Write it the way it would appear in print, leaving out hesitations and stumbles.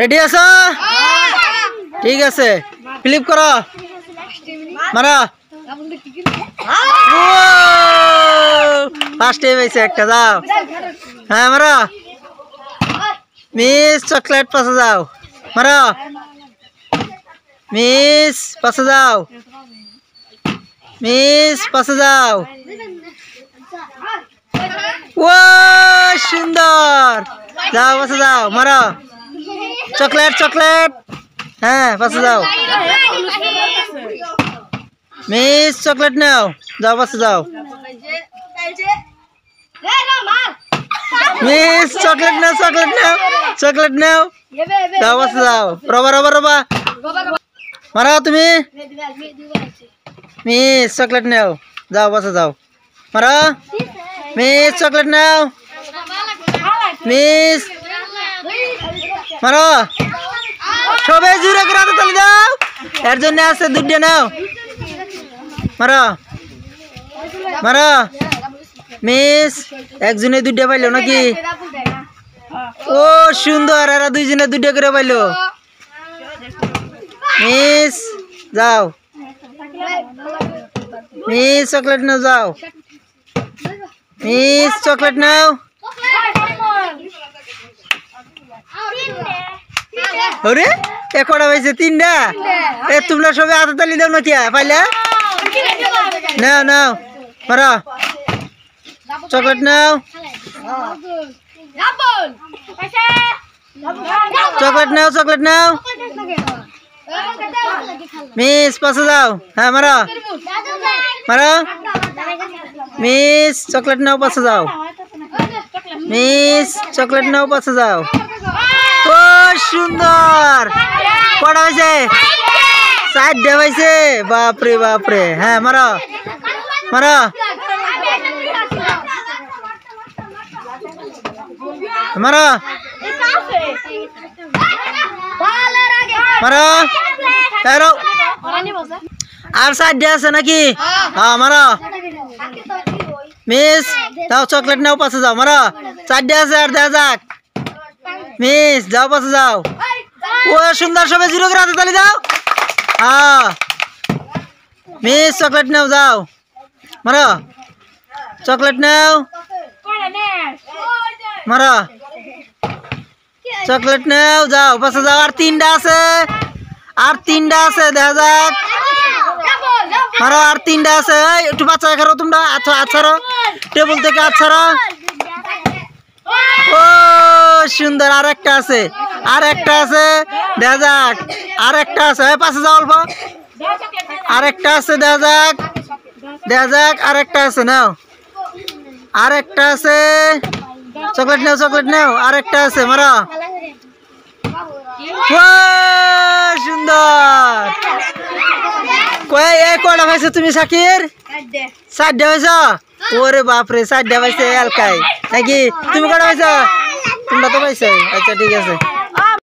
Ready আছো? ঠিক আছে, ফ্লিপ করো, মারা। ফার্স্ট টাইম হয়েছে একটা, যাও। হ্যাঁ মারা। মিস চকলেট পাশে যাও, মারা। মিস পাশে যাও, মিস পাশে যাও। ও সুন্দর, যাও পাশে যাও, মারা। চকলেট চকলেট, হ্যাঁ পাশে যাও। মিস চকলেট নাও, যাও পাশে যাও। মিস চকলেট নাও, চকলেট নাও, চকলেট নাও, যাও পাশে যাও। রবা রবা রবা, মারা তুমি। মিস চকলেট নাও, যাও পাশে যাও, মারা। মিস চকলেট নাও, মিস মারা। সবাই জুড়ে করে হাতে তালি দাও, এর জন্য আছে দুধ নাও, মারা মারা। মিস একজনে দুধটা পাইলো নাকি? ও সুন্দর, এরা দুইজনে দুধটা করে পাইলো। মিস যাও, মিস চকলেট নাও, যাও। মিস চকলেট নাও। ওরে এ কটা পাইছে? তিনটা। এ তোমরা সবাই হাতে তালি দাও না, কে পাইলে? নাও নাও, মারা। চকলেট নাও, চকলেট নাও, চকলেট নাও। মিস পাশে যাও, হ্যাঁ মারা মারা। মিস চকলেট নাও, পাশে যাও। মিস চকলেট নাও, পাশে যাও। ও সুন্দর, কটা হয়েছে? 4টা হয়েছে, বাপরে বাপরে। হ্যাঁ মারা মারা, মারা মারা। আর 4টা আছে নাকি? হ্যাঁ মারা। মিস দাও, চকলেট নাও, পাশে যাও, মারা। 4টা আছে, আর দেখা যাক। মিস যাও, পাশে যাও। ও সুন্দর, সবাই জিরো করে হাতে তালি দাও। হ্যাঁ মিস চকলেট নাও, যাও, মারা। চকলেট নাও, মারা। চকলেট নাও, যাও পাশে যাও। আর 3টা আছে, আর 3টা আছে, দেখা যাক, মারা। আর 3টা আছে, একটু বাচ্চা খারো তোমরা। আচ্ছা আচ্ছা, টেবিল থেকে আচ্ছা। ও সুন্দর, আর একটা আছে, আর একটা আছে, দেখা যাক। আর একটা আছে, পাশে যাও অল্প। আর একটা আছে, দেখা যাক, দেখা যাক। আর একটা আছে, নাও। আর একটা আছে, চকলেট নাও, চকলেট নাও। আর একটা আছে, মারা। সুন্দর। কয়টা পাইছো তুমি শাকির? 4টা পাইছো? ওরে বাপরে, 4টা পাইছে এলকাই নাকি? তুমি কয়টা পাইছো? তোমরা তো পাইছো। আচ্ছা ঠিক আছে।